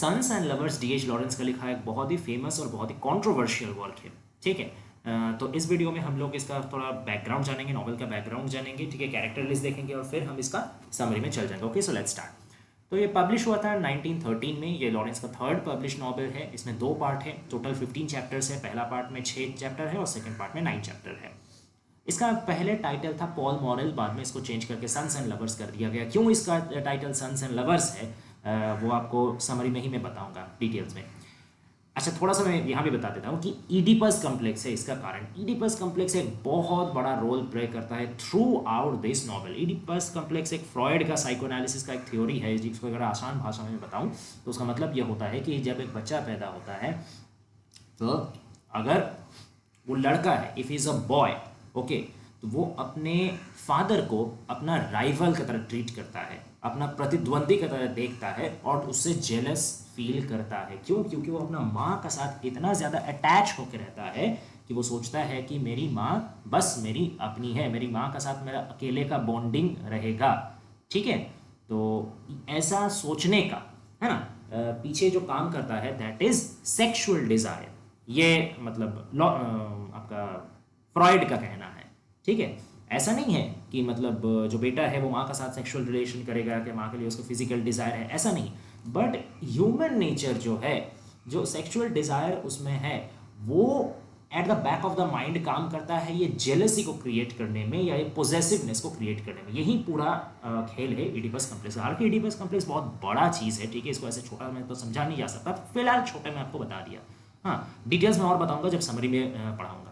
Sons and lovers D H Lawrence का लिखा एक बहुत ही फेमस और बहुत ही कंट्रोवर्शियल वर्क है। ठीक है। तो इस वीडियो में हम लोग इसका थोड़ा बैकग्राउंड जानेंगे, नॉवल का बैकग्राउंड जानेंगे, ठीक है, कैरेक्टर लिस्ट देखेंगे और फिर हम इसका समरी में चल जाएंगे। Okay, so let's start. तो ये पब्लिश हुआ था 1913 में। ये लॉरेंस का थर्ड पब्लिश नॉवल है। इसमें 2 पार्ट है, टोटल 15 चैप्टर्स है। पहला पार्ट में 6 चैप्टर है और सेकंड पार्ट में 9 चैप्टर है। इसका पहले टाइटल था पॉल मॉरल, बाद में इसको चेंज करके सन्स एंड लवर्स कर दिया गया। क्यों इसका टाइटल सन्स एंड लवर्स है वो आपको समरी में ही मैं बताऊंगा डिटेल्स में। अच्छा, थोड़ा सा मैं यहाँ भी बता देता हूँ कि ईडिपस कॉम्प्लेक्स है इसका कारण। ईडिपस कॉम्प्लेक्स एक बहुत बड़ा रोल प्ले करता है through out this novel. Oedipus complex एक फ्रॉयड का साइकोएनालिसिस का एक थ्योरी है, जिसको अगर आसान भाषा में बताऊँ तो उसका मतलब ये होता है कि जब एक बच्चा पैदा होता है तो अगर वो लड़का है, if is a boy, okay, तो वो अपने फादर को अपना राइवल की तरह ट्रीट करता है, अपना प्रतिद्वंदी की तरह देखता है और उससे जेलस फील करता है। क्यों? क्योंकि वो अपना माँ का साथ इतना ज़्यादा अटैच होकर रहता है कि वो सोचता है कि मेरी माँ बस मेरी अपनी है, मेरी माँ का साथ मेरा अकेले का बॉन्डिंग रहेगा। ठीक है, तो ऐसा सोचने का, है ना, पीछे जो काम करता है दैट इज़ सेक्शुअल डिज़ायर। ये मतलब आपका फ्रॉइड का कहना है। ठीक है, ऐसा नहीं है कि मतलब जो बेटा है वो माँ का साथ सेक्सुअल रिलेशन करेगा कि माँ के लिए उसको फिजिकल डिज़ायर है, ऐसा नहीं। बट ह्यूमन नेचर जो है, जो सेक्सुअल डिज़ायर उसमें है, वो at the back of the mind काम करता है ये जेलसी को क्रिएट करने में या ये पोजेसिवनेस को क्रिएट करने में। यही पूरा खेल है ईडिपस कॉम्प्लेक्स। हालांकि ईडिपस कॉम्प्लेक्स बहुत बड़ा चीज़ है, ठीक है, इसको ऐसे छोटा मैं तो समझा नहीं जा सकता, फिलहाल छोटे में आपको बता दिया। हाँ, डिटेल्स में और बताऊंगा जब समरी में पढ़ाऊंगा।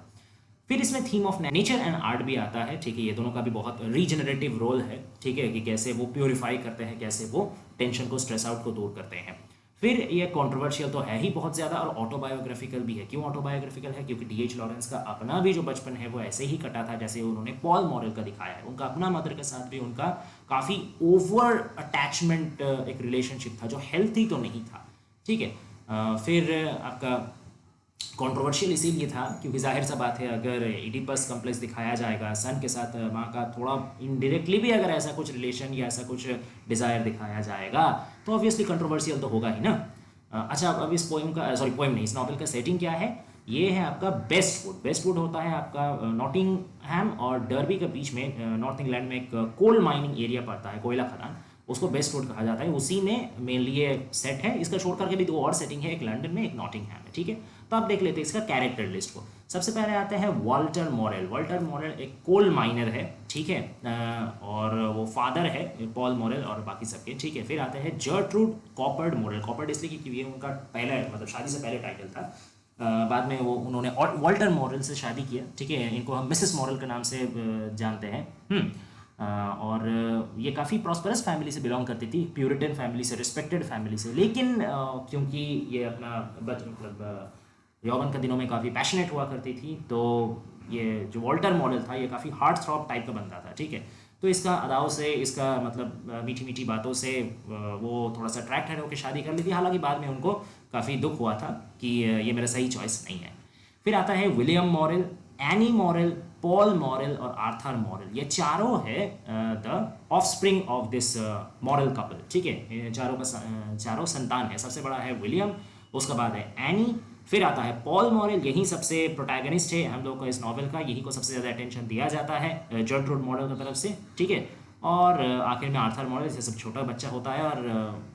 फिर इसमें theme of nature and art भी आता है। ठीक है, ये दोनों का भी बहुत रीजनरेटिव रोल है। ठीक है, कि कैसे वो प्योरीफाई करते हैं, कैसे वो टेंशन को, स्ट्रेस आउट को दूर करते हैं। फिर ये कंट्रोवर्शियल तो है ही बहुत ज़्यादा और ऑटोबायोग्राफिकल भी है। क्यों ऑटोबायोग्राफिकल है? क्योंकि डीएच लॉरेंस का अपना भी जो बचपन है वो ऐसे ही कटा था जैसे उन्होंने पॉल मॉरल का दिखाया है। उनका अपना मदर के साथ भी उनका काफ़ी ओवर अटैचमेंट एक रिलेशनशिप था जो हेल्थी तो नहीं था। ठीक है, फिर आपका कंट्रोवर्शियल इसीलिए था क्योंकि जाहिर सा बात है, अगर इडिपस कॉम्प्लेक्स दिखाया जाएगा, सन के साथ माँ का थोड़ा इनडायरेक्टली भी अगर ऐसा कुछ रिलेशन या ऐसा कुछ डिज़ायर दिखाया जाएगा तो ऑब्वियसली कंट्रोवर्शियल तो होगा ही ना। अच्छा, अब इस पोएम का, सॉरी पोएम नहीं, इस नॉवल का सेटिंग क्या है? ये है आपका बेस्टवुड। बेस्टवुड होता है आपका नॉटिंगहैम और डर्बी के बीच में, नॉर्थ इंग्लैंड में एक कोल माइनिंग एरिया पड़ता है, कोयला खदान, उसको बेस्टवुड कहा जाता है। उसी में मेनली ये सेट है। इसका छोड़ करके भी 2 और सेटिंग है, एक लंदन में, एक नॉटिंगहैम में। ठीक है, तो आप देख लेते हैं इसका कैरेक्टर लिस्ट को। सबसे पहले आते हैं वाल्टर मॉरेल। वाल्टर मॉरेल एक कोल माइनर है, ठीक है, और वो फादर है पॉल मॉरेल और बाकी सबके। ठीक है, फिर आते हैं जर्ट्रूड कॉपर्ड मॉरेल। कॉपर्ड इसलिए क्योंकि ये उनका पहला, मतलब शादी से पहले टाइटल था। बाद में वो उन्होंने वाल्टर मॉरेल से शादी किया। ठीक है, इनको हम मिसेस मॉरेल के नाम से जानते हैं। और ये काफ़ी प्रॉस्परस फैमिली से बिलोंग करती थी, प्यूरिटन फैमिली से, रिस्पेक्टेड फैमिली से। लेकिन क्योंकि ये अपना मतलब यौवन के दिनों में काफ़ी पैशनेट हुआ करती थी, तो ये जो वाल्टर मॉडल था ये काफ़ी हार्ट थ्रॉप टाइप का बनता था। ठीक है, तो इसका अदाव से, इसका मतलब मीठी मीठी बातों से वो थोड़ा सा अट्रैक्ट होकर शादी कर ली थी। हालांकि बाद में उनको काफ़ी दुख हुआ था कि ये मेरा सही चॉइस नहीं है। फिर आता है William Morell, any Morell, Paul Morell और आर्थर मॉरेल। ये चारों है the offspring of this Morell couple. ठीक है, ये चारों का चारों संतान है। सबसे बड़ा है विलियम, उसके बाद है एनी, फिर आता है पॉल मॉरेल। यही सबसे प्रोटैगनिस्ट है हम लोग को इस नॉवल का, यही को सबसे ज़्यादा अटेंशन दिया जाता है जर्ट्रूड मॉरेल की तरफ से। ठीक है, और आखिर में आर्थर मॉरेल, जैसे सब छोटा बच्चा होता है और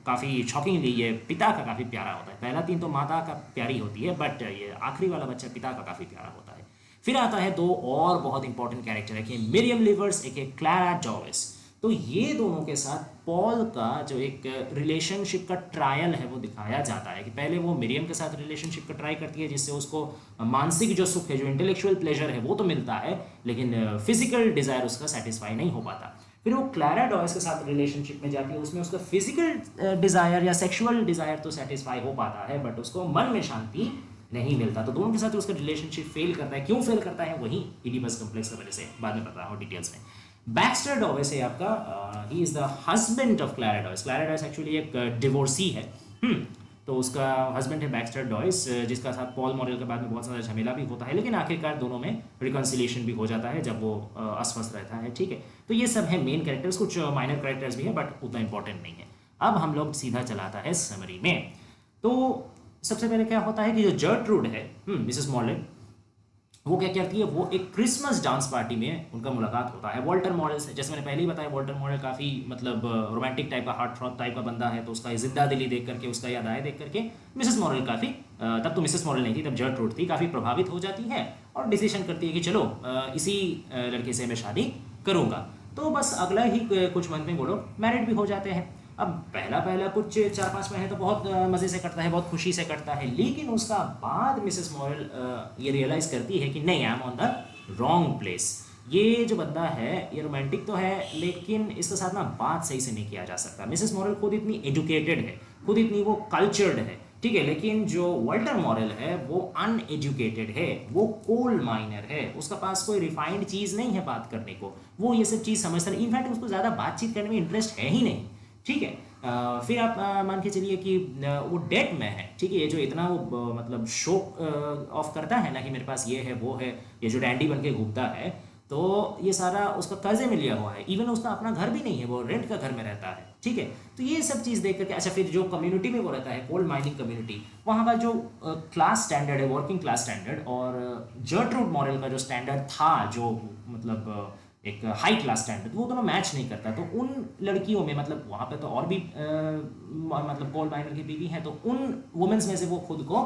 काफ़ी शॉकिंगली ये पिता का काफ़ी प्यारा होता है। पहला 3 तो माता का प्यारी होती है, बट ये आखिरी वाला बच्चा पिता का काफ़ी प्यारा होता है। फिर आता है 2 और बहुत इंपॉर्टेंट कैरेक्टर है कि मिरियम लिवर्स, एक है क्लैरा डॉविस। तो ये दोनों के साथ पॉल का जो एक रिलेशनशिप का ट्रायल है वो दिखाया जाता है कि पहले वो मिरियम के साथ रिलेशनशिप का ट्राई करती है, जिससे उसको मानसिक जो सुख है, जो इंटेलेक्चुअल प्लेजर है वो तो मिलता है, लेकिन फिजिकल डिज़ायर उसका सेटिस्फाई नहीं हो पाता। फिर वो क्लैरा डॉयस के साथ रिलेशनशिप में जाती है, उसमें उसका फिजिकल डिज़ायर या सेक्सुअल डिज़ायर तो सेटिस्फाई हो पाता है, बट उसको मन में शांति नहीं मिलता। तो दोनों के साथ उसका रिलेशनशिप फेल करता है। क्यों फेल करता है? वही इडिपस कॉम्प्लेक्स की वजह से, बाद में बता रहा हूँ डिटेल्स में। बैक्स्टर डॉवेस है आपका, he is the husband of Clara Dawes. Clara Dawes actually एक डिवोर्सी है। तो उसका हस्बैंड है बैक्स्टर डॉयस, जिसका साथ पॉल मॉरेल के बाद में बहुत सारा झमेला भी होता है, लेकिन आखिरकार दोनों में रिकॉन्सिलिएशन भी हो जाता है जब वो अस्वस्थ रहता है। ठीक है, तो ये सब है मेन कैरेक्टर्स। कुछ माइनर कैरेक्टर्स भी है बट उतना इंपॉर्टेंट नहीं है। अब हम लोग सीधा चलाता है समरी में। तो सबसे पहले क्या होता है कि जो जर्ट्रूड है, मिसेस मॉरेल, वो क्या करती है, वो एक क्रिसमस डांस पार्टी में उनका मुलाकात होता है वॉल्टर मॉरेल से। जैसे मैंने पहले ही बताया, वॉल्टर मॉरेल काफ़ी मतलब रोमांटिक टाइप का, हार्ट थ्रॉब टाइप का बंदा है, तो उसका जिंदा दिली देख करके, उसका याद आया देख करके मिसेस मॉरेल काफ़ी, तब तो मिसेस मॉरेल नहीं थी, तब जर्ट्रूड थी, काफ़ी प्रभावित हो जाती है और डिसीजन करती है कि चलो इसी लड़के से मैं शादी करूँगा। तो बस अगला ही कुछ मंथ में वो लोग मैरिड भी हो जाते हैं। अब पहला पहला कुछ 4-5 महीने तो बहुत मज़े से कटता है, बहुत खुशी से कटता है, लेकिन उसका बाद मिसेस मॉरेल ये रियलाइज़ करती है कि नहीं, I am on the wrong place. ये जो बंदा है ये रोमांटिक तो है, लेकिन इसके साथ ना बात सही से नहीं किया जा सकता। मिसेस मॉरेल खुद इतनी एजुकेटेड है, खुद इतनी वो कल्चर्ड है, ठीक है, लेकिन जो वॉल्टर मॉरेल है वो अनएजुकेटेड है, वो कोल माइनर है, उसका पास कोई रिफाइंड चीज़ नहीं है बात करने को, वो ये सब चीज़ समझता नहीं, इनफैक्ट उसको ज़्यादा बातचीत करने में इंटरेस्ट है ही नहीं, ठीक है। फिर आप मान के चलिए कि वो डेट में है, ठीक है, ये जो इतना वो मतलब शो ऑफ करता है ना कि मेरे पास ये है वो है, ये जो डैंडी बन के घूमता है, तो ये सारा उसका कर्जे में लिया हुआ है, इवन उसका अपना घर भी नहीं है, वो रेंट का घर में रहता है, ठीक है। तो ये सब चीज़ देख करके, अच्छा फिर जो कम्युनिटी में वो रहता है, कोल माइनिंग कम्युनिटी, वहाँ का जो क्लास स्टैंडर्ड है, वर्किंग क्लास स्टैंडर्ड, और जर्ट्रूड मॉरेल का जो स्टैंडर्ड था, जो मतलब एक हाई क्लास स्टैंडर्ड, वो दोनों मैच नहीं करता। तो उन लड़कियों में, मतलब वहाँ पे तो और भी मतलब कोल माइनर की बीवी हैं, तो उन वुमेन्स में से वो खुद को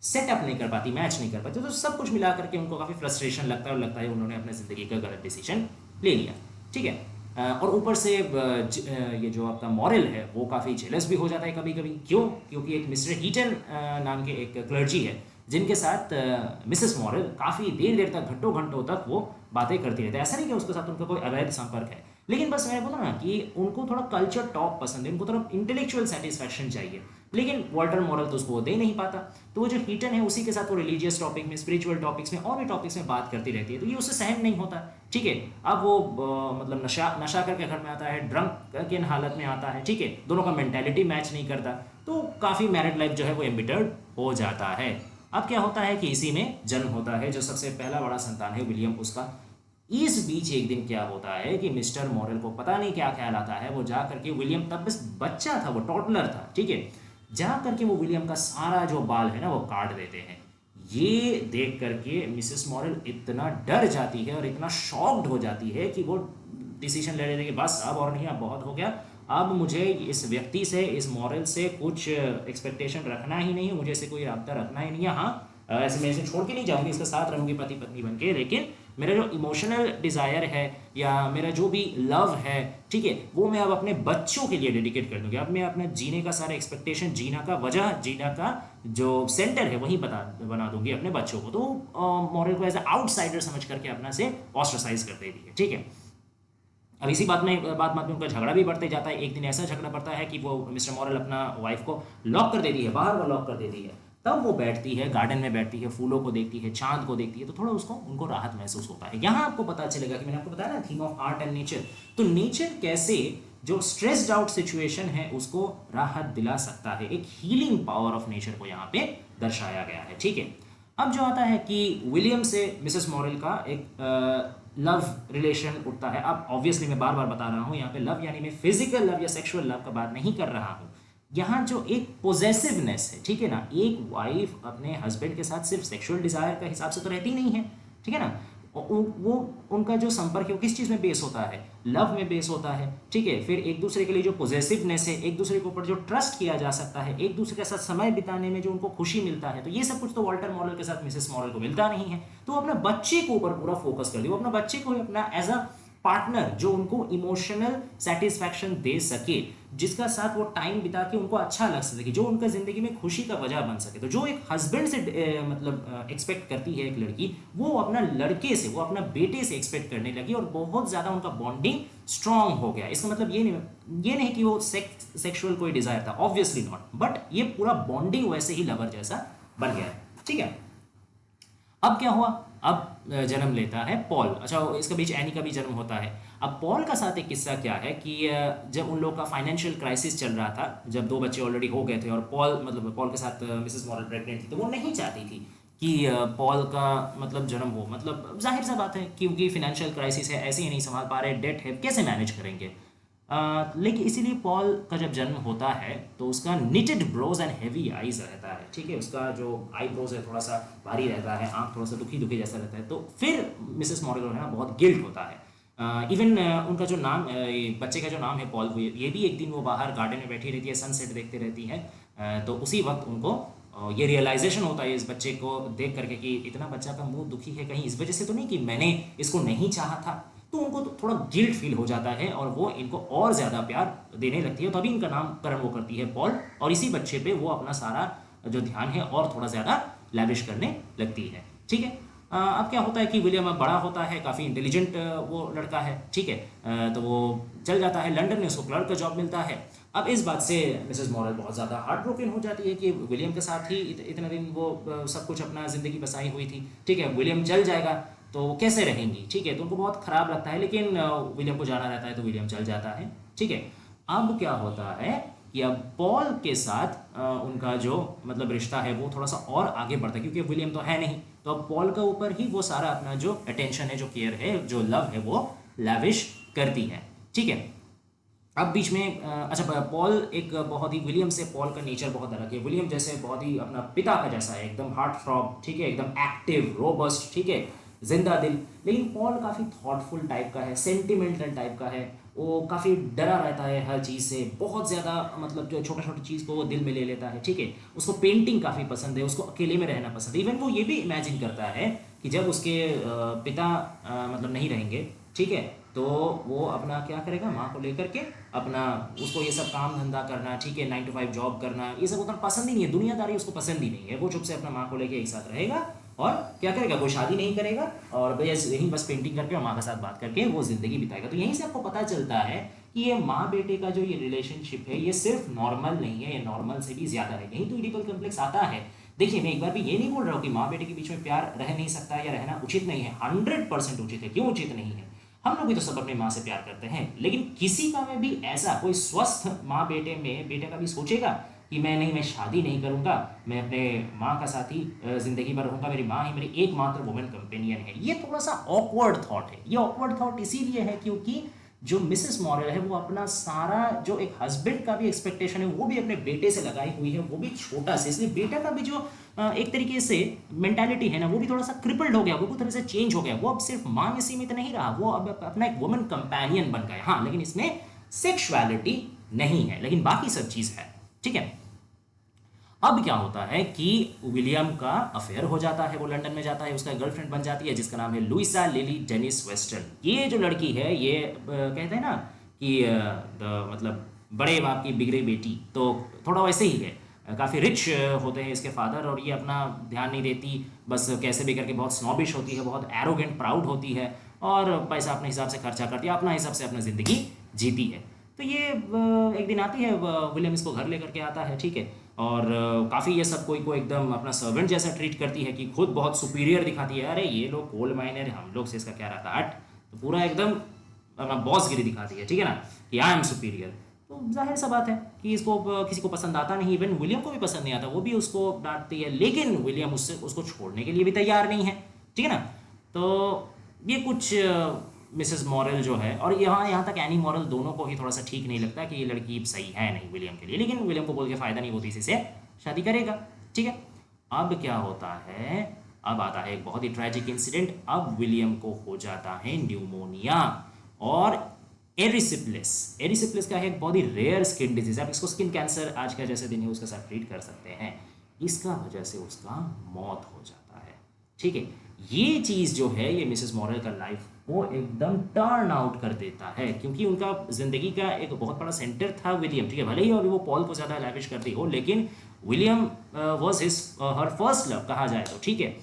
सेटअप नहीं कर पाती, मैच नहीं कर पाती, तो सब कुछ मिला करके उनको काफ़ी फ्रस्ट्रेशन लगता है और लगता है उन्होंने अपने ज़िंदगी का गलत डिसीजन ले लिया, ठीक है। और ऊपर से ये जो आपका मॉरेल है वो काफ़ी जेलस भी हो जाता है कभी कभी। क्यों? क्योंकि एक मिस्टर हीटन नाम के एक क्लर्जी है जिनके साथ मिसेस मॉरेल काफ़ी देर देर तक, घंटों घंटों तक वो बातें करती रहती है। ऐसा नहीं कि उसके साथ उनका कोई अवैध संपर्क है, लेकिन बस मैंने बोला ना कि उनको थोड़ा कल्चर टॉक पसंद है, उनको थोड़ा इंटेलेक्चुअल सेटिस्फैक्शन चाहिए, लेकिन वॉल्टर मॉरेल तो उसको दे नहीं पाता। तो वो जो हीटन है उसी के साथ वो रिलीजियस टॉपिक में, स्पिरिचुअल टॉपिक्स में और भी टॉपिक्स में बात करती रहती है, तो ये उससे सहन नहीं होता, ठीक है। अब वो मतलब नशा करके घर में आता है, ड्रंक के हालत में आता है, ठीक है, दोनों का मेंटेलिटी मैच नहीं करता, तो काफ़ी मैरिड लाइफ जो है वो एम्बिटर्ड हो जाता है। अब क्या होता है कि इसी में जन्म होता है जो सबसे पहला बड़ा संतान है, विलियम उसका। इस बीच एक दिन क्या होता है कि मिस्टर मॉरेल को पता नहीं क्या ख्याल आता है, वो जा करके, विलियम तब बस बच्चा था, वो टॉडलर था, ठीक है, जा करके वो विलियम का सारा जो बाल है ना वो काट देते हैं। ये देख करके मिसेस मॉरेल इतना डर जाती है और इतना शॉक्ड हो जाती है कि वो डिसीजन ले लेते कि बस अब और नहीं, अब बहुत हो गया, अब मुझे इस व्यक्ति से, इस मॉरल से कुछ एक्सपेक्टेशन रखना ही नहीं है, मुझे इससे कोई रब्ता रखना ही नहीं है। हाँ, ऐसे मैं इसे छोड़ के नहीं जाऊँगी, इसके साथ रहूँगी पति पत्नी बन के, लेकिन मेरा जो इमोशनल डिज़ायर है या मेरा जो भी लव है, ठीक है, वो मैं अब अपने बच्चों के लिए डेडिकेट कर दूँगी। अब मैं अपना जीने का सारा एक्सपेक्टेशन, जीना का वजह, जीना का जो सेंटर है वही बना दूंगी अपने बच्चों को। तो मॉरल को एज ए आउटसाइडर समझ करके अपना से ऑस्ट्रासाइज कर देती है, ठीक है। अब इसी बात में उनका झगड़ा भी बढ़ते जाता है। एक दिन ऐसा झगड़ा पड़ता है कि वो मिस्टर मॉरल अपना वाइफ को लॉक कर देती है, बाहर वो लॉक कर देती है। तब वो बैठती है, गार्डन में बैठती है, फूलों को देखती है, चांद को देखती है, तो थोड़ा उनको राहत महसूस होता है। यहाँ आपको पता चलेगा कि मैंने आपको बताया ना, theme of art and nature, तो नेचर कैसे जो स्ट्रेस्ड आउट सिचुएशन है उसको राहत दिला सकता है। एक हीलिंग पावर ऑफ नेचर को यहाँ पे दर्शाया गया है, ठीक है। अब जो आता है कि विलियम से मिसेस मॉरल का एक लव रिलेशन उठता है। अब ऑब्वियसली मैं बार बार बता रहा हूँ, यहाँ पे लव यानी मैं फिजिकल लव या सेक्सुअल लव का बात नहीं कर रहा हूँ। यहाँ जो एक पोजेसिवनेस है, ठीक है ना, एक वाइफ अपने हस्बैंड के साथ सिर्फ सेक्सुअल डिजायर का हिसाब से तो रहती नहीं है, ठीक है ना। वो उनका जो संपर्क है वो किस चीज़ में बेस होता है, लव में बेस होता है, ठीक है। फिर एक दूसरे के लिए जो पोजेसिवनेस है, एक दूसरे के ऊपर जो ट्रस्ट किया जा सकता है, एक दूसरे के साथ समय बिताने में जो उनको खुशी मिलता है, तो ये सब कुछ तो वॉल्टर मॉरल के साथ मिसेस मॉरल को मिलता नहीं है। तो वो अपने बच्चे को ऊपर पूरा फोकस कर दी, वो अपना बच्चे को अपना एज अ पार्टनर जो उनको इमोशनल सेटिस्फैक्शन दे सके, जिसका साथ वो टाइम बिता के उनको अच्छा लग सके, जो उनका जिंदगी में खुशी का वजह बन सके। तो जो एक हस्बैंड से मतलब एक्सपेक्ट करती है एक लड़की, वो अपना लड़के से, वो अपना बेटे से एक्सपेक्ट करने लगी और बहुत ज़्यादा उनका बॉन्डिंग स्ट्रांग हो गया। इसका मतलब ये नहीं कि वो सेक्सुअल कोई डिजायर था, ऑब्वियसली नॉट, बट ये पूरा बॉन्डिंग वैसे ही लवर जैसा बन गया है, ठीक है। अब क्या हुआ, अब जन्म लेता है पॉल। अच्छा, इसके बीच एनी का भी जन्म होता है। अब पॉल का साथ एक किस्सा क्या है कि जब उन लोग का फाइनेंशियल क्राइसिस चल रहा था, जब 2 बच्चे ऑलरेडी हो गए थे और पॉल के साथ मिसेस मॉरल प्रेग्नेंट थी, तो वो नहीं चाहती थी कि पॉल का मतलब जन्म हो। मतलब जाहिर सा बात है, क्योंकि फाइनेंशियल क्राइसिस है, ऐसे ही नहीं संभाल पा रहे, डेट है, कैसे मैनेज करेंगे। लेकिन इसीलिए पॉल का जब जन्म होता है तो उसका knitted brows and heavy eyes रहता है, ठीक है, उसका जो आई ब्रोज है थोड़ा सा भारी रहता है, आंख थोड़ा सा दुखी दुखी जैसा रहता है। तो फिर मिसेस मॉरल है ना बहुत गिल्ट होता है। इवन उनका जो नाम बच्चे का जो नाम है पॉल, ये भी एक दिन वो बाहर गार्डन में बैठी रहती है, सनसेट देखते रहती है। तो उसी वक्त उनको ये रियलाइजेशन होता है इस बच्चे को देख करके कि इतना बच्चा का मुंह दुखी है, कहीं इस वजह से तो नहीं कि मैंने इसको नहीं चाहा था। तो उनको तो थोड़ा गिल्ट फील हो जाता है और वो इनको और ज़्यादा प्यार देने लगती है। तभी इनका नामकरण वो करती है पॉल, और इसी बच्चे पे वो अपना सारा जो ध्यान है और थोड़ा ज़्यादा लैविश करने लगती है, ठीक है। अब क्या होता है कि विलियम अब बड़ा होता है, काफ़ी इंटेलिजेंट वो लड़का है, ठीक है। तो वो चल जाता है लंदन में, उसको क्लर्क का जॉब मिलता है। अब इस बात से मिसेस मॉरल बहुत ज़्यादा हार्ट ब्रोकन हो जाती है कि विलियम के साथ ही इतने दिन वो सब कुछ अपना ज़िंदगी बसाई हुई थी, ठीक है, विलियम चल जाएगा तो कैसे रहेंगी, ठीक है। तो उनको बहुत ख़राब लगता है, लेकिन विलियम को जाना रहता है तो विलियम चल जाता है, ठीक है। अब क्या होता है कि अब पॉल के साथ उनका जो मतलब रिश्ता है वो थोड़ा सा और आगे बढ़ता है, क्योंकि विलियम तो है नहीं, तो अब पॉल के ऊपर ही वो सारा अपना जो अटेंशन है, जो केयर है, जो लव है वो लैविश करती है, ठीक है। अब बीच में अच्छा, पॉल एक बहुत ही, विलियम से पॉल का नेचर बहुत अलग है। विलियम जैसे बहुत ही अपना पिता का जैसा है, एकदम हार्ट थ्रॉब, ठीक है, एकदम एक्टिव रोबस्ट, ठीक है, जिंदा दिल। लेकिन पॉल काफ़ी थॉटफुल टाइप का है, सेंटिमेंटल टाइप का है, वो काफ़ी डरा रहता है हर चीज़ से, बहुत ज़्यादा मतलब जो छोटा छोटी चीज़ को वो दिल में ले लेता है, ठीक है। उसको पेंटिंग काफ़ी पसंद है, उसको अकेले में रहना पसंद है। इवन वो ये भी इमेजिन करता है कि जब उसके पिता मतलब नहीं रहेंगे, ठीक है, तो वो अपना क्या करेगा, माँ को लेकर के अपना, उसको ये सब काम धंधा करना, ठीक है, 9 to 5 जॉब करना, ये सब उतना पसंद ही नहीं है, दुनियादारी उसको पसंद ही नहीं है। वो चुप से अपना माँ को लेके एक साथ रहेगा और क्या करेगा, कोई शादी नहीं करेगा और बस यहीं बस पेंटिंग करके और माँ के साथ बात करके वो ज़िंदगी बिताएगा। तो यहीं से आपको पता चलता है कि ये माँ बेटे का जो ये रिलेशनशिप है ये सिर्फ नॉर्मल नहीं है, ये नॉर्मल से भी ज़्यादा है। यहीं तो इडिपल कॉम्प्लेक्स आता है। देखिए, मैं एक बार भी ये नहीं बोल रहा हूँ कि माँ बेटे के बीच में प्यार रह नहीं सकता या रहना उचित नहीं है, 100% उचित है। क्यों उचित नहीं है, हम लोग भी तो सब अपनी माँ से प्यार करते हैं, लेकिन किसी का में भी ऐसा कोई स्वस्थ माँ बेटे में बेटे का भी सोचेगा कि मैं नहीं, मैं शादी नहीं करूंगा, मैं अपने माँ का साथ ही जिंदगी भर रहूंगा, मेरी माँ ही मेरी एकमात्र वुमेन कंपेनियन है। ये थोड़ा सा ऑकवर्ड थॉट है। ये ऑकवर्ड थॉट इसीलिए है क्योंकि जो मिसेस मॉरल है वो अपना सारा जो एक हस्बैंड का भी एक्सपेक्टेशन है वो भी अपने बेटे से लगाई हुई है, वो भी छोटा से, इसलिए बेटा का भी जो एक तरीके से मेंटालिटी है ना वो भी थोड़ा सा क्रिपल्ड हो गया, वो भी थोड़ा सा चेंज हो गया। वो अब सिर्फ माँ में सीमित नहीं रहा, वो अब अपना एक वुमेन कंपेनियन बन गया। हाँ, लेकिन इसमें सेक्सुअलिटी नहीं है, लेकिन बाकी सब चीज़ है, ठीक है। अब क्या होता है कि विलियम का अफेयर हो जाता है, वो लंदन में जाता है, उसका गर्लफ्रेंड बन जाती है जिसका नाम है लुइसा लिली डेनिस वेस्टर्न। ये जो लड़की है ये कहते हैं ना कि मतलब बड़े बाप की बिगड़ी बेटी, तो थोड़ा वैसे ही है। काफ़ी रिच होते हैं इसके फादर और ये अपना ध्यान नहीं देती, बस कैसे भी करके बहुत स्नॉबिश होती है, बहुत एरोगेंट प्राउड होती है और पैसा अपने हिसाब से खर्चा करती है, अपना हिसाब से अपनी ज़िंदगी जीती है। तो ये एक दिन आती है, विलियम इसको घर लेकर के आता है, ठीक है, और काफ़ी ये सब कोई को एकदम अपना सर्वेंट जैसा ट्रीट करती है कि खुद बहुत सुपीरियर दिखाती है। अरे ये लोग कोल माइनर, हम लोग से इसका क्या रहता है, हट। तो पूरा एकदम अपना बॉस गिरी दिखाती है, ठीक है ना, कि आई एम सुपीरियर। तो जाहिर सा बात है कि इसको किसी को पसंद आता नहीं, इवन विलियम को भी पसंद नहीं आता, वो भी उसको डांटती है, लेकिन विलियम उसको छोड़ने के लिए भी तैयार नहीं है, ठीक है ना। तो ये कुछ मिसेस मॉरल जो है, और यहाँ तक एनी मॉरल दोनों को ही थोड़ा सा ठीक नहीं लगता कि ये लड़की सही है नहीं विलियम के लिए, लेकिन विलियम को बोल के फ़ायदा नहीं, वो इसी से शादी करेगा, ठीक है। अब क्या होता है, अब आता है एक बहुत ही ट्रैजिक इंसिडेंट। अब विलियम को हो जाता है न्यूमोनिया और एरिसिप्लिस। एरिसिप्लिस का है एक बहुत ही रेयर स्किन डिजीज, आप इसको स्किन कैंसर आज का जैसे दिन है उसके साथ ट्रीट कर सकते हैं। इसका वजह से उसका मौत हो जाता है, ठीक है। ये चीज़ जो है ये मिसेस मॉरल का लाइफ को एकदम टर्न आउट कर देता है, क्योंकि उनका ज़िंदगी का एक बहुत बड़ा सेंटर था विलियम, ठीक है। भले ही अभी वो पॉल को ज़्यादा लैविश करती हो, लेकिन William was his her first love कहा जाए तो, ठीक है।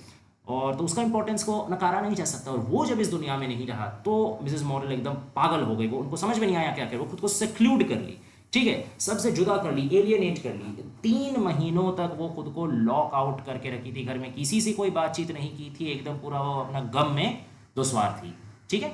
और तो उसका इंपॉर्टेंस को नकारा नहीं जा सकता, और वो जब इस दुनिया में नहीं रहा तो मिसेस मॉरल एकदम पागल हो गई। वो उनको समझ में नहीं आया क्या करे, वो खुद को सेक्लूड कर ली, ठीक है, सबसे जुदा कर ली, एलियनेट कर ली। 3 महीनों तक वो खुद को लॉक आउट करके रखी थी, घर में किसी से कोई बातचीत नहीं की थी, एकदम पूरा वो अपना गम में दुश्वार थी, ठीक है।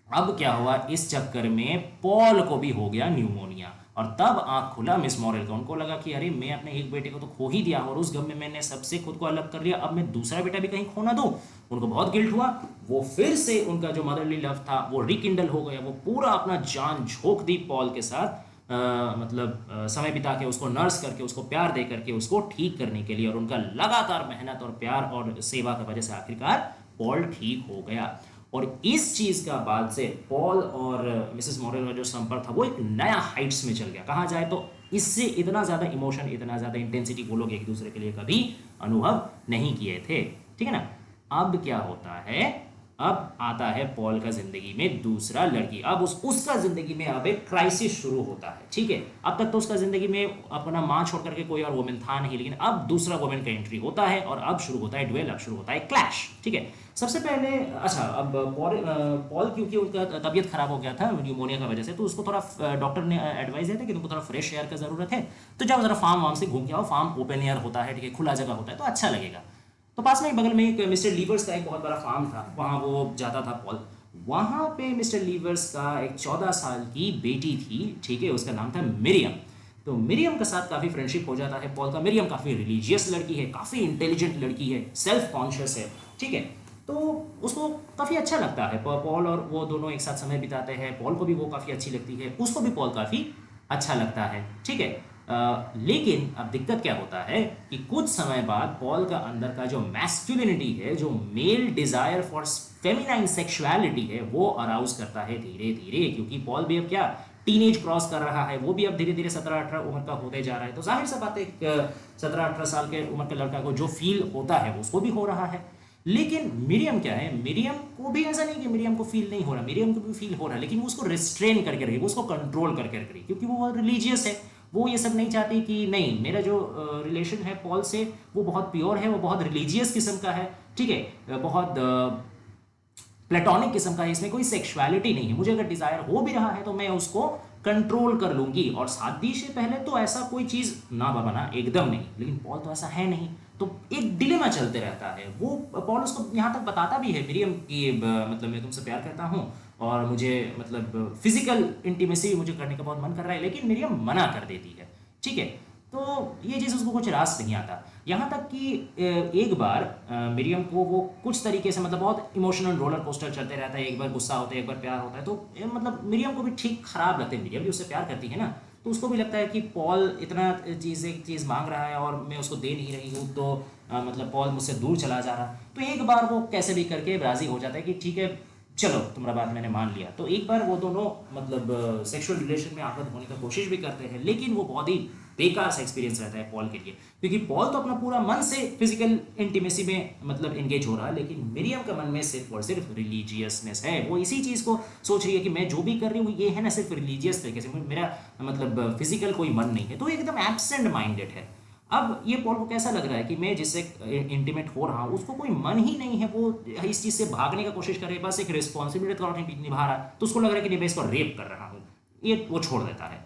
अब क्या हुआ, इस चक्कर में पॉल को भी हो गया न्यूमोनिया, और तब आंख खुला मिस मॉरल का। उनको लगा कि अरे मैं अपने एक बेटे को तो खो ही दिया और उस गम में मैंने सबसे खुद को अलग कर लिया, अब मैं दूसरा बेटा भी कहीं खो ना दूं। उनको बहुत गिल्ट हुआ, वो फिर से उनका जो मदरली लव था वो रिकिंडल हो गया, वो पूरा अपना जान झोंक दी पॉल के साथ, समय बिता के, उसको नर्स करके, उसको प्यार दे करके, उसको ठीक करने के लिए, और उनका लगातार मेहनत और प्यार और सेवा की वजह से आखिरकार पॉल ठीक हो गया। और इस चीज़ का बाद से पॉल और मिसेस मॉरेल का जो संपर्क था वो एक नया हाइट्स में चल गया। कहा जाए तो इससे इतना ज़्यादा इमोशन, इतना ज़्यादा इंटेंसिटी वो लोग एक दूसरे के लिए कभी अनुभव नहीं किए थे, ठीक है ना। अब क्या होता है, अब आता है पॉल का जिंदगी में दूसरा लड़की। अब उसका जिंदगी में अब एक क्राइसिस शुरू होता है, ठीक है। अब तक तो उसका जिंदगी में अपना माँ छोड़ करके कोई और वुमेन था नहीं, लेकिन अब दूसरा वुमेन का एंट्री होता है और अब शुरू होता है ड्यूएल, अब शुरू होता है क्लैश, ठीक है। सबसे पहले अच्छा, अब पॉल क्योंकि उनका तबीयत खराब हो गया था न्यूमोनिया की वजह से, तो उसको थोड़ा डॉक्टर ने एडवाइस दिया था कि तुमको थोड़ा फ्रेश एयर की ज़रूरत है, तो जाओ ज़रा फार्म वार्म से घूम के आओ। फार्म ओपन एयर होता है, ठीक है, खुला जगह होता है, तो अच्छा लगेगा। तो पास में बगल में एक मिस्टर लीवर्स का एक बहुत बड़ा फार्म था, वहाँ वो जाता था पॉल। वहाँ पे मिस्टर लीवर्स का एक 14 साल की बेटी थी, ठीक है, उसका नाम था मिरियम। तो मिरियम के साथ काफ़ी फ्रेंडशिप हो जाता है पॉल का। मिरियम काफ़ी रिलीजियस लड़की है, काफ़ी इंटेलिजेंट लड़की है, सेल्फ कॉन्शियस है, ठीक है। तो उसको काफ़ी अच्छा लगता है, पॉल और वो दोनों एक साथ समय बिताते हैं। पॉल को भी वो काफ़ी अच्छी लगती है, उसको भी पॉल काफ़ी अच्छा लगता है, ठीक है। लेकिन अब दिक्कत क्या होता है कि कुछ समय बाद पॉल का अंदर का जो मैस्कुलिनिटी है, जो male desire for feminine sexuality है, वो अराउज करता है धीरे धीरे, क्योंकि पॉल भी अब क्या टीनेज क्रॉस कर रहा है, वो भी अब धीरे धीरे 17-18 उम्र का होते जा रहा है। तो जाहिर सा बात है, 17-18 साल के उम्र के लड़का को जो फील होता है उसको भी हो रहा है। लेकिन मिरियम क्या है, मिरियम को भी ऐसा नहीं कि मिरियम को फील नहीं हो रहा, मिरियम को भी फील हो रहा है, लेकिन वो उसको रिस्ट्रेन करके रही, वो उसको कंट्रोल करके रख रही, क्योंकि वो रिलीजियस है। वो ये सब नहीं चाहती कि नहीं, मेरा जो रिलेशन है पॉल से वो बहुत प्योर है, वो बहुत रिलीजियस किस्म का है, ठीक है, बहुत प्लेटोनिक किस्म का है, इसमें कोई सेक्सुअलिटी नहीं है। मुझे अगर डिजायर हो भी रहा है तो मैं उसको कंट्रोल कर लूंगी, और शादी से पहले तो ऐसा कोई चीज ना बना, एकदम नहीं। लेकिन पॉल तो ऐसा है नहीं, तो एक डिलेमा चलते रहता है। वो पॉल उसको यहाँ तक बताता भी है मिरियम की, मतलब मैं तुमसे प्यार करता हूँ और मुझे मतलब फिजिकल इंटीमेसी मुझे करने का बहुत मन कर रहा है, लेकिन मिरियम मना कर देती है, ठीक है। तो ये चीज़ उसको कुछ रास नहीं आता। यहाँ तक कि एक बार मिरियम को वो कुछ तरीके से, मतलब बहुत इमोशनल रोलर कोस्टर चलते रहता है, एक बार गुस्सा होता है, एक बार प्यार होता है, तो मतलब मिरियम को भी ठीक खराब लगता है। मिरियम भी उससे प्यार करती है ना, तो उसको भी लगता है कि पॉल इतना एक चीज़ मांग रहा है और मैं उसको दे नहीं रही हूँ, तो मतलब पॉल मुझसे दूर चला जा रहा। तो एक बार वो कैसे भी करके राज़ी हो जाता है कि ठीक है चलो तुम्हारा बात मैंने मान लिया। तो एक बार वो दोनों मतलब सेक्सुअल रिलेशन में आबद्ध होने की कोशिश भी करते हैं, लेकिन वो बहुत ही बेकार सा एक्सपीरियंस रहता है पॉल के लिए, क्योंकि पॉल तो अपना पूरा मन से फिजिकल इंटीमेसी में मतलब एंगेज हो रहा है, लेकिन मिरियम का मन में सिर्फ और सिर्फ रिलीजियसनेस है। वो इसी चीज़ को सोच रही है कि मैं जो भी कर रही हूँ ये है ना सिर्फ रिलीजियस तरीके से, मेरा मतलब फिजिकल कोई मन नहीं है। तो एकदम एब्सेंट माइंडेड है। अब ये पॉल को कैसा लग रहा है कि मैं जिससे इंटीमेट हो रहा हूँ उसको कोई मन ही नहीं है, वो इस चीज़ से भागने का कोशिश कर रही है, बस एक रिस्पॉन्सिबिलिटी तौर पर निभा रहा है, तो उसको लग रहा है कि मैं इसको रेप कर रहा हूँ। ये वो छोड़ देता है,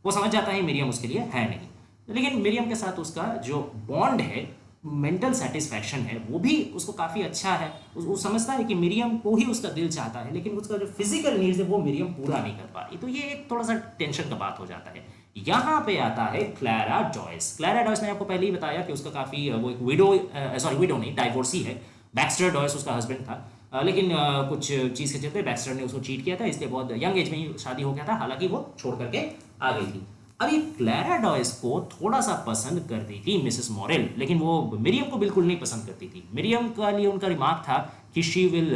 वो समझ जाता है मिरियम उसके लिए है नहीं। लेकिन मिरियम के साथ उसका जो बॉन्ड है, मेंटल सेटिस्फैक्शन है, वो भी उसको काफ़ी अच्छा है। वो समझता है कि मिरियम को ही उसका दिल चाहता है, लेकिन उसका जो फिजिकल नीड्स है वो मिरियम पूरा नहीं कर पा रही। तो ये एक थोड़ा सा टेंशन का बात हो जाता है। यहाँ पे आता है क्लैरा जॉयस। क्लैरा जॉयस ने आपको पहले ही बताया कि उसका काफ़ी वो एक विडो नहीं, डाइवोर्सी है। बैक्स्टर जॉयस उसका हस्बैंड था, लेकिन कुछ चीज़ के चलते बैक्स्टर ने उसको चीट किया था, इसलिए बहुत यंग एज में ही शादी हो गया था, हालांकि वो छोड़ करके आ गई थी। अब ये क्लैरा जॉयस को थोड़ा सा पसंद करती थी मिसेस मॉरेल, लेकिन वो मिरियम को बिल्कुल नहीं पसंद करती थी। मिरियम का लिए उनका रिमार्क था कि she will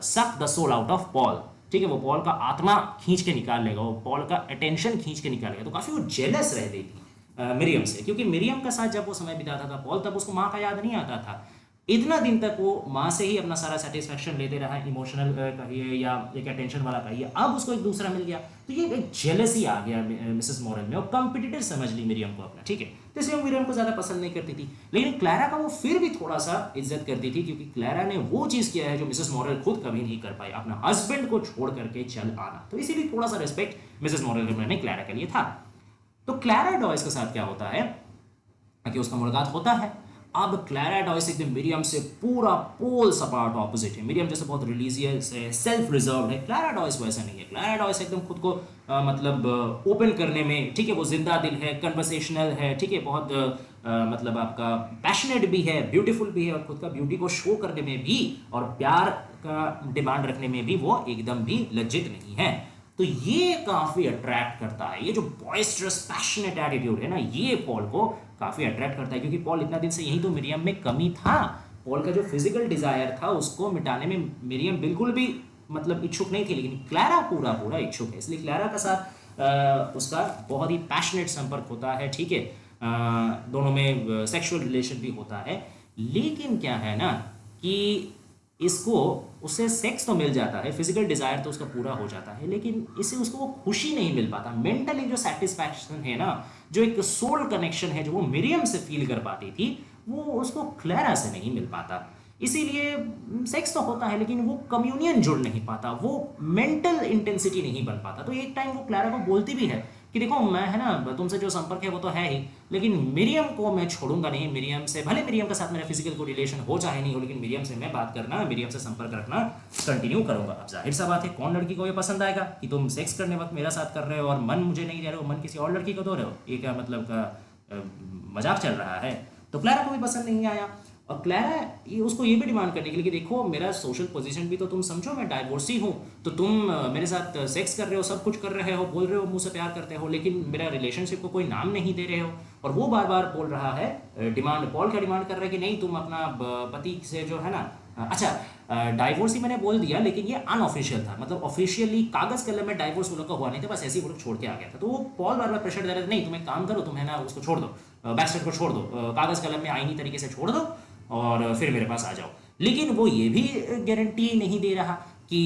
suck the soul out of Paul, ठीक है, वो पॉल का आत्मा खींच के निकाल लेगा, वो पॉल का अटेंशन खींच के निकालेगा। तो काफ़ी वो जेलस रह गई थी मिरियम से, क्योंकि मिरियम का साथ जब वो समय बिताता था पॉल, तब उसको माँ का याद नहीं आता था। इतना दिन तक वो माँ से ही अपना सारा सेटिस्फैक्शन लेते रहा, इमोशनल कहिए या एक अटेंशन वाला कहिए। अब उसको एक दूसरा मिल गया, तो ये एक जेलसी आ गया मिसेस मॉरेल में, और कंपिटिटर समझ ली मिरियम को अपना, ठीक है। तो इसलिए वो मिरियम को ज़्यादा पसंद नहीं करती थी, लेकिन क्लैरा का वो फिर भी थोड़ा सा इज्जत करती थी, क्योंकि क्लैरा ने वो चीज़ किया है जो मिसेस मॉरेल खुद कभी नहीं कर पाई, अपना हस्बैंड को छोड़ करके चल आना। तो इसीलिए थोड़ा सा रिस्पेक्ट मिसेस मॉरेल में क्लैरा के लिए था। तो क्लैरा जॉयस के साथ क्या होता है कि उसका मुलाकात होता है। अब क्लैरा डॉयस एकदम मिरियम से पूरा पोल्स अपार्ट ऑपोजिट है। मिरियम जैसे बहुत रिलीजियस है, सेल्फ रिजर्व्ड है, क्लैरा डॉयस वैसा नहीं है। क्लैरा डॉयस एकदम खुद को मतलब ओपन करने में, ठीक है, वो जिंदा दिल है, कन्वर्सेशनल है, ठीक है, बहुत मतलब आपका पैशनेट भी है, ब्यूटीफुल भी है, और खुद का ब्यूटी को शो करने में भी और प्यार का डिमांड रखने में भी वो एकदम भी लज्जित नहीं है। तो ये काफी अट्रैक्ट करता है, ये जो बॉयस्टरस पैशनेट एटीट्यूड है ना, ये पॉल को काफी अट्रैक्ट करता है, क्योंकि पॉल इतना दिन से यही तो मिरियम में कमी था। पॉल का जो फिजिकल डिजायर था उसको मिटाने में मिरियम बिल्कुल भी मतलब इच्छुक नहीं थी, लेकिन क्लैरा पूरा पूरा इच्छुक है। इसलिए क्लैरा के साथ उसका बहुत ही पैशनेट संपर्क होता है, ठीक है, दोनों में सेक्सुअल रिलेशन भी होता है। लेकिन क्या है ना कि इसको उससे सेक्स तो मिल जाता है, फिजिकल डिजायर तो उसका पूरा हो जाता है, लेकिन इससे उसको वो खुशी नहीं मिल पाता। मेंटली जो सेटिस्फैक्शन है ना, जो एक सोल कनेक्शन है जो वो मिरियम से फील कर पाती थी, वो उसको क्लैरा से नहीं मिल पाता। इसीलिए सेक्स तो होता है लेकिन वो कम्युनियन जुड़ नहीं पाता, वो मेंटल इंटेंसिटी नहीं बन पाता। तो एक टाइम वो क्लैरा को बोलती भी है कि देखो मैं है ना, तुमसे जो संपर्क है वो तो है ही, लेकिन मिरियम को मैं छोड़ूंगा नहीं। मिरियम से भले मिरियम के साथ मेरा फिजिकल को रिलेशन हो चाहे नहीं हो, लेकिन मिरियम से मैं बात करना, मिरियम से संपर्क रखना कंटिन्यू करूंगा। अब जाहिर सा बात है, कौन लड़की को ये पसंद आएगा कि तुम सेक्स करने वक्त मेरा साथ कर रहे हो और मन मुझे नहीं दे रहे हो, मन किसी और लड़की को दो रहे हो, ये क्या मतलब का मजाक चल रहा है। तो क्लैरा को भी पसंद नहीं आया, और क्लैरा ये उसको ये भी डिमांड करने के लिए कि देखो मेरा सोशल पोजीशन भी तो तुम समझो, मैं डाइवोर्सी हूँ, तो तुम मेरे साथ सेक्स कर रहे हो, सब कुछ कर रहे हो, बोल रहे हो मुझसे प्यार करते हो, लेकिन मेरा रिलेशनशिप को कोई नाम नहीं दे रहे हो। और वो बार बार बोल रहा है, डिमांड पॉल क्या डिमांड कर रहा है कि नहीं तुम अपना पति से जो है ना, अच्छा डाइवोर्स ही मैंने बोल दिया, लेकिन ये अनऑफिशियल था, मतलब ऑफिशियली कागज कलम में डाइवोर्स वो लोग का हुआ नहीं था, बस ऐसे ही वो लोग छोड़ के आ गया था। तो वो पॉल बार बार प्रेशर दे रहे थे, नहीं तुम एक काम करो, तुम है ना उसको छोड़ दो, बैक्स्टर को छोड़ दो, कागज कलम में आईनी तरीके से छोड़ दो और फिर मेरे पास आ जाओ। लेकिन वो ये भी गारंटी नहीं दे रहा कि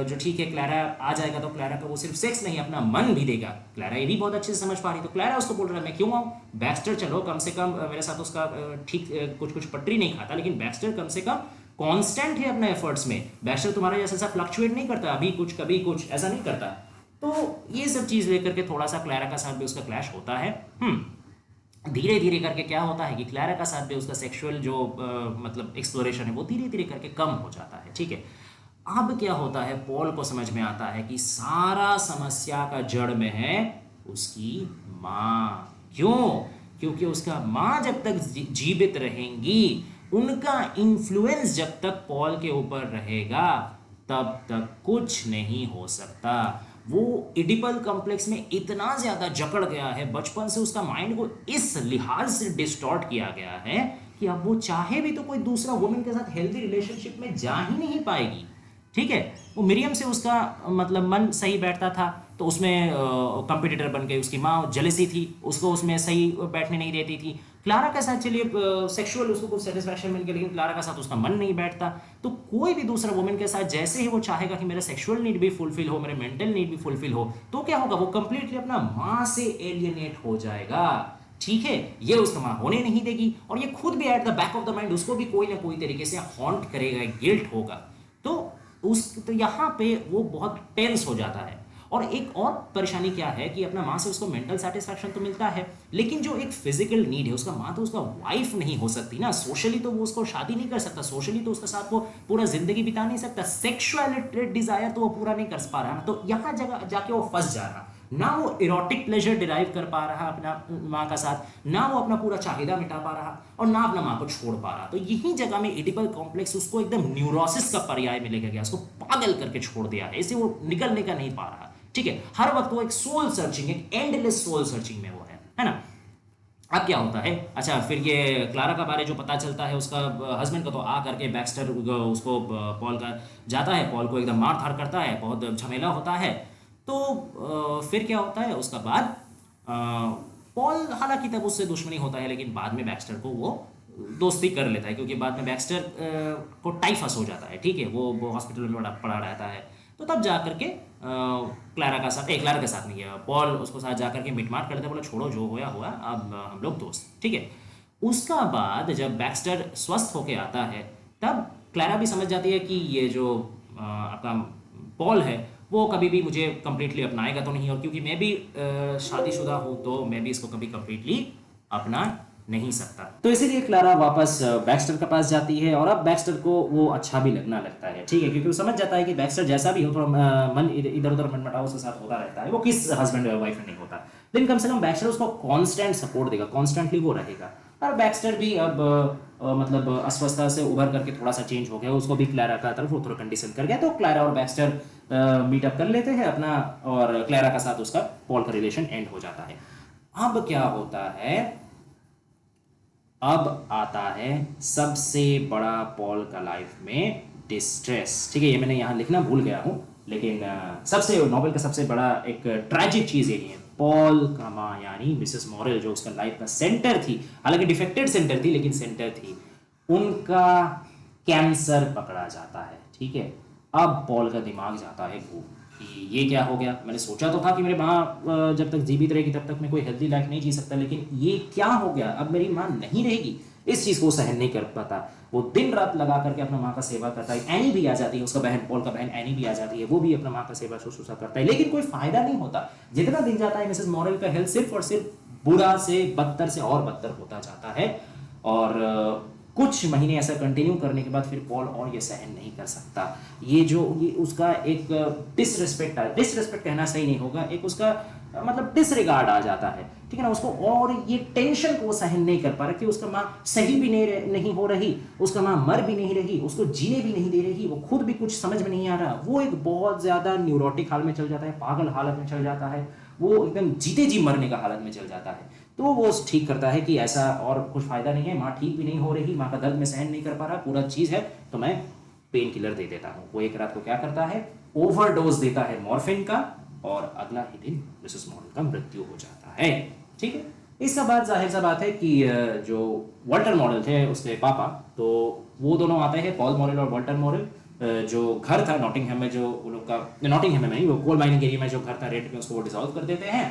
जो ठीक है क्लैरा आ जाएगा तो क्लैरा का वो सिर्फ सेक्स नहीं अपना मन भी देगा। क्लैरा ये भी बहुत अच्छे से समझ पा रही, तो क्लैरा उसको बोल रहा है मैं क्यों आऊँ, बैक्स्टर चलो कम से कम मेरे साथ उसका ठीक कुछ कुछ पटरी नहीं खाता, लेकिन बैक्स्टर कम से कम कांस्टेंट है अपने एफर्ट्स में। बैक्स्टर तुम्हारा जैसा सा फ्लक्चुएट नहीं करता, अभी कुछ कभी कुछ ऐसा नहीं करता। तो ये सब चीज़ लेकर के थोड़ा सा क्लैरा का साथ भी उसका क्लैश होता है। धीरे धीरे करके क्या होता है कि क्लैरा का साथ भी उसका सेक्सुअल जो मतलब एक्सप्लोरेशन है वो धीरे धीरे करके कम हो जाता है, ठीक है। अब क्या होता है, पॉल को समझ में आता है कि सारा समस्या का जड़ में है उसकी माँ। क्यों? क्योंकि उसका माँ जब तक जीवित रहेंगी, उनका इन्फ्लुएंस जब तक पॉल के ऊपर रहेगा, तब तक कुछ नहीं हो सकता। वो इडिपल कॉम्प्लेक्स में इतना ज्यादा जकड़ गया है, बचपन से उसका माइंड को इस लिहाज से डिस्टॉर्ट किया गया है कि अब वो चाहे भी तो कोई दूसरा वुमेन के साथ हेल्दी रिलेशनशिप में जा ही नहीं पाएगी, ठीक है। वो मिरियम से उसका मतलब मन सही बैठता था, तो उसमें कंपटीटर बन गई, उसकी माँ जेलेसी थी, उसको उसमें सही बैठने नहीं देती थी। क्लारा के साथ चलिए सेक्सुअल उसको कुछ सेटिस्फैक्शन मिल गया, लेकिन क्लारा के साथ उसका मन नहीं बैठता। तो कोई भी दूसरा वुमेन के साथ जैसे ही वो चाहेगा कि मेरा सेक्सुअल नीड भी फुलफिल हो, मेरे मेंटल नीड भी फुलफिल हो, तो क्या होगा, वो कंप्लीटली अपना माँ से एलियनेट हो जाएगा, ठीक है। ये उसका माँ होने नहीं देगी, और ये खुद भी at the back of the mind उसको भी कोई ना कोई तरीके से हॉन्ट करेगा, गिल्ट होगा। तो यहाँ पे वो बहुत टेंस हो जाता है। और एक और परेशानी क्या है कि अपना माँ से उसको मेंटल सेटिस्फैक्शन तो मिलता है, लेकिन जो एक फिजिकल नीड है, उसका माँ तो उसका वाइफ नहीं हो सकती ना, सोशली तो वो उसको शादी नहीं कर सकता, सोशली तो उसके साथ वो पूरा जिंदगी बिता नहीं सकता, सेक्सुअल डिजायर तो वो पूरा नहीं कर पा रहा ना। तो यहाँ जगह जाके वो फंस जा रहा, ना वो इरोटिक प्लेजर डिराइव कर पा रहा अपना माँ का साथ, ना वो अपना पूरा चाहिदा मिटा पा रहा, और ना अपना माँ को छोड़ पा रहा। तो यही जगह में इडिपल कॉम्प्लेक्स उसको एकदम न्यूरोसिस का पर्याय में लेकर गया, उसको पागल करके छोड़ दिया है, इसे वो निकलने का नहीं पा रहा, ठीक है। हर वक्त वो एक सोल सर्चिंग, एक एंडलेस सोल सर्चिंग में वो है ना। अब क्या होता है, अच्छा फिर ये क्लारा का बारे जो पता चलता है उसका हस्बैंड का, तो आ करके बैक्स्टर उसको पॉल का जाता है, पॉल को एकदम मार धाड़ करता है, बहुत झमेला होता है। तो फिर क्या होता है उसका बाद, पॉल हालांकि तब उससे दुश्मनी होता है, लेकिन बाद में बैक्स्टर को वो दोस्ती कर लेता है, क्योंकि बाद में बैक्स्टर को टाइफस हो जाता है, ठीक है, वो हॉस्पिटल में पड़ा रहता है। तो तब जा करके क्लारा का साथ, क्लारा के साथ नहीं है, पॉल उसको साथ जा करके मिटमाट कर देता, बोला छोड़ो जो होया हुआ, अब हम लोग दोस्त, ठीक है। उसका बाद जब बैक्स्टर स्वस्थ होके आता है, तब क्लारा भी समझ जाती है कि ये जो आपका पॉल है वो कभी भी मुझे कंप्लीटली अपनाएगा तो नहीं, और क्योंकि मैं भी शादीशुदा हूँ, तो मैं भी इसको कभी कंप्लीटली अपना नहीं सकता। तो इसीलिए क्लारा वापस बैक्स्टर के पास जाती है और अब बैक्स्टर को वो अच्छा भी लगना लगता है, ठीक है, क्योंकि वो समझ जाता है कि बैक्स्टर जैसा भी हो, थोड़ा मन इधर उधर मनमटाव उसके साथ होता रहता है, वो किस हस्बैंड वाइफ में नहीं होता, लेकिन कम से कम बैक्स्टर उसको कांस्टेंट सपोर्ट देगा, कॉन्स्टेंटली वो रहेगा। और बैक्स्टर भी अब मतलब अस्वस्थता से उभर करके थोड़ा सा चेंज हो गया, उसको भी क्लारा का तरफ वो थोड़ा कंडीशन कर गया, तो क्लारा और बैक्स्टर मीटअप कर लेते हैं अपना, और क्लारा का साथ उसका पॉल का रिलेशन एंड हो जाता है। अब क्या होता है, अब आता है सबसे बड़ा पॉल का लाइफ में डिस्ट्रेस, ठीक है, ये मैंने यहाँ लिखना भूल गया हूँ, लेकिन सबसे नोवेल का सबसे बड़ा एक ट्रैजिक चीज़ यही है, पॉल का माँ यानी मिसेस मॉरेल जो उसका लाइफ का सेंटर थी, हालांकि डिफेक्टेड सेंटर थी लेकिन सेंटर थी, उनका कैंसर पकड़ा जाता है, ठीक है। अब पॉल का दिमाग जाता है घूम कि ये क्या हो गया, मैंने सोचा तो था कि मेरी माँ जब तक जीवित रहेगी तब तक मैं कोई हेल्दी लाइफ नहीं जी सकता, लेकिन ये क्या हो गया, अब मेरी माँ नहीं रहेगी। इस चीज़ को सहन नहीं कर पाता, वो दिन रात लगा करके अपना माँ का सेवा करता है। एनी भी आ जाती है, उसका बहन, पॉल का बहन एनी भी आ जाती है, वो भी अपना माँ का सेवा शुश्रूषा करता है, लेकिन कोई फायदा नहीं होता। जितना दिन जाता है मिसेस मॉरेल का हेल्थ सिर्फ और सिर्फ बुरा से बदतर से और बदतर होता जाता है, और कुछ महीने ऐसा कंटिन्यू करने के बाद फिर पॉल और ये सहन नहीं कर सकता। ये उसका एक डिसरिस्पेक्ट है, डिसरिस्पेक्ट कहना सही नहीं होगा, एक उसका मतलब डिसरिगार्ड आ जाता है, ठीक है ना उसको, और ये टेंशन को वो सहन नहीं कर पा रहा कि उसका माँ सही भी नहीं हो रही, उसका माँ मर भी नहीं रही, उसको जीने भी नहीं दे रही, वो खुद भी कुछ समझ में नहीं आ रहा, वो एक बहुत ज़्यादा न्यूरोटिक हाल में चल जाता है, पागल हालत में चल जाता है, वो एकदम जीते जी मरने का हालत में चल जाता है। तो वो ठीक करता है कि ऐसा और कुछ फायदा नहीं है, माँ ठीक भी नहीं हो रही, माँ का दर्द में सहन नहीं कर पा रहा, पूरा चीज़ है, तो मैं पेन किलर दे देता हूँ। वो एक रात को क्या करता है, ओवरडोज देता है मॉर्फिन का, और अगला ही दिन मिसेस मॉरेल का मृत्यु हो जाता है, ठीक है। इसके बाद जाहिर सा बात है कि जो वाल्टर मॉरेल थे उसके पापा, तो वो दोनों आते हैं, पॉल मॉरेल और वाल्टर मॉरेल, जो घर था नॉटिंघम में, जो उन लोग का, नॉटिंघम में नहीं, वो कोल माइनिंग एरिया में जो घर था रेंट में, उसको वो डिसॉल्व कर देते हैं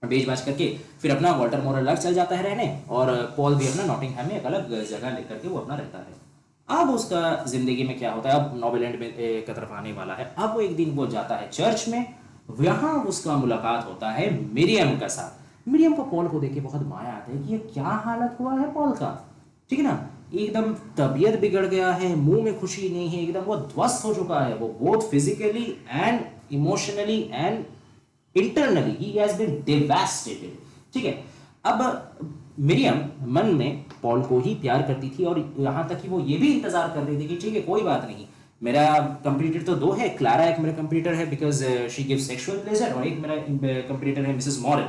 बेच बाच करके, फिर अपना वाल्टर मॉरेल अलग चल जाता है रहने, और पॉल भी अपना नॉटिंघम में एक अलग जगह लेकर के वो अपना रहता है। अब उसका जिंदगी में क्या होता है, अब नोवेल एंड में एक तरफ आने वाला है। अब वो एक दिन वो जाता है चर्च में, वहां उसका मुलाकात होता है मिरियम का साथ। मिरियम को पॉल को देख के बहुत माया आता है कि ये क्या हालत हुआ है पॉल का, ठीक है ना, एकदम तबीयत बिगड़ गया है, मुंह में खुशी नहीं है, एकदम वो ध्वस्त हो चुका है, वो both physically and emotionally and internally he has been devastated, ठीक है। अब मिरियम मन में पॉल को ही प्यार करती थी, और यहाँ तक कि वो ये भी इंतजार कर रही थी कि ठीक है कोई बात नहीं, मेरा कंप्यूटर तो दो है, क्लारा एक मेरा कंप्यूटर है because she gives sexual pleasure, और एक मेरा कंप्यूटर है मिसेस मॉरेल,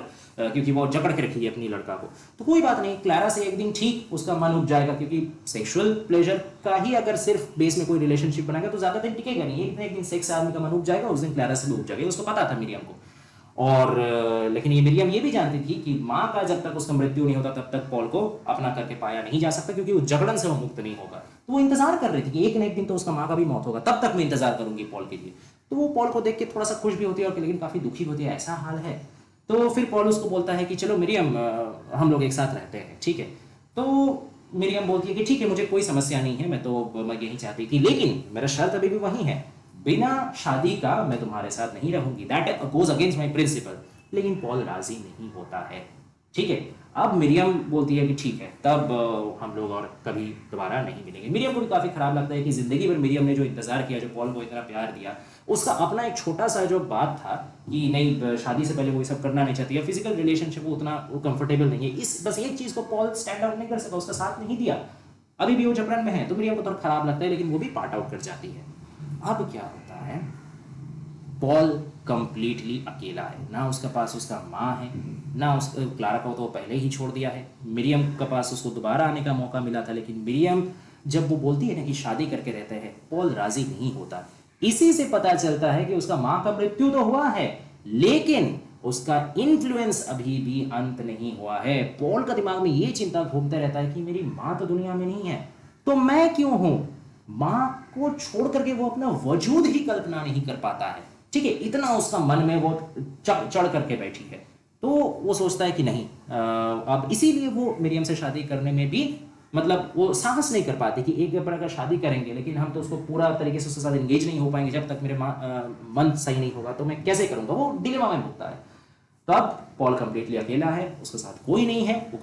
क्योंकि वो जकड़ के रखी है अपनी लड़का को। तो कोई बात नहीं, क्लारा से एक दिन ठीक उसका मन उठ जाएगा, क्योंकि सेक्सुअल प्लेजर का ही अगर सिर्फ बेस में कोई रिलेशनशिप बनाएगा तो ज्यादा दिन टिकेगा नहीं, एक दिन सेक्स आदमी का मन उठ जाएगा, उस दिन क्लारा से भी उठ जाएगा, उसको पता था मिरियम को। और लेकिन ये मिरियम ये भी जानती थी कि माँ का जब तक उसका मृत्यु नहीं होता तब तक पॉल को अपना करके पाया नहीं जा सकता, क्योंकि वो जगड़न से वो मुक्त नहीं होगा। तो वो इंतजार कर रही थी कि एक न एक दिन तो उसका माँ का भी मौत होगा, तब तक मैं इंतजार करूंगी पॉल के लिए। तो वो पॉल को देख के थोड़ा सा खुश भी होती है, और लेकिन काफी दुखी होती है, ऐसा हाल है। तो फिर पॉल उसको बोलता है कि चलो मिरियम, हम लोग एक साथ रहते हैं, ठीक है। तो मिरियम बोलती है कि ठीक है, मुझे कोई समस्या नहीं है, मैं यही चाहती थी, लेकिन मेरा शर्त अभी भी वही है, बिना शादी का मैं तुम्हारे साथ नहीं रहूंगी, that goes against my principle. लेकिन पॉल राजी नहीं होता है, ठीक है। अब मिरियम बोलती है कि ठीक है, तब हम लोग और कभी दोबारा नहीं मिलेंगे। मिरियम को भी काफी खराब लगता है कि जिंदगी भर मिरियम ने जो इंतजार किया, जो पॉल को इतना प्यार दिया, उसका अपना एक छोटा सा जो बात था कि नहीं शादी से पहले वो ये सब करना नहीं चाहती, या फिजिकल रिलेशनशिप वो उतना वो कंफर्टेबल नहीं है, इस बस एक चीज को पॉल स्टैंड आउट नहीं कर सका, उसका साथ नहीं दिया, अभी भी वो जबरन में है। तो मिरियम को थोड़ा खराब लगता है, लेकिन वो भी पार्ट आउट कर जाती है। अब क्या होता है, पॉल कंप्लीटली अकेला है, ना उसके पास उसका माँ है, ना उस क्लारा को तो पहले ही छोड़ दिया है, मिरियम के पास उसको दोबारा आने का मौका मिला था, लेकिन मिरियम जब वो बोलती है ना कि शादी करके रहते हैं, पॉल राजी नहीं होता। इसी से पता चलता है कि उसका माँ का मृत्यु तो हुआ है, लेकिन उसका इन्फ्लुएंस अभी भी अंत नहीं हुआ है। पॉल का दिमाग में ये चिंता घूमते रहता है कि मेरी माँ तो दुनिया में नहीं है, तो मैं क्यों हूं। माँ को छोड़ करके वो अपना वजूद ही कल्पना नहीं कर पाता है, ठीक है, इतना उसका मन में वो चढ़ करके बैठी है। तो वो सोचता है कि नहीं, अब इसीलिए वो मिरियम से शादी करने में भी मतलब वो साहस नहीं कर पाती कि एक बार अगर शादी करेंगे, लेकिन हम तो उसको पूरा तरीके से उसके साथ एंगेज नहीं हो पाएंगे जब तक मेरे मन सही नहीं होगा, तो मैं कैसे करूंगा, वो डिलेमा में होता है। तो अब पॉल कंप्लीटली अकेला है, उसके साथ कोई नहीं है, वो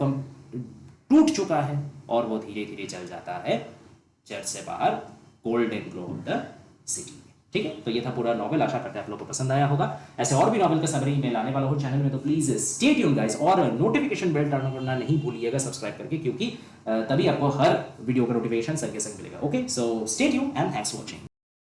टूट चुका है और वो धीरे धीरे चल जाता है चर्च से बाहर golden glow of the city. ठीक है, तो ये था पूरा नॉवेल। आशा करते हैं आप लोगों को पसंद आया होगा। ऐसे और भी नॉवेल का समरी मैं लाने वाला हूँ चैनल में, तो प्लीज स्टे ट्यून गाइस, और नोटिफिकेशन बेल टर्न करना नहीं भूलिएगा सब्सक्राइब करके, क्योंकि तभी आपको हर वीडियो का नोटिफिकेशन संग के संग मिलेगा। Okay, so stay tune and thanks for watching.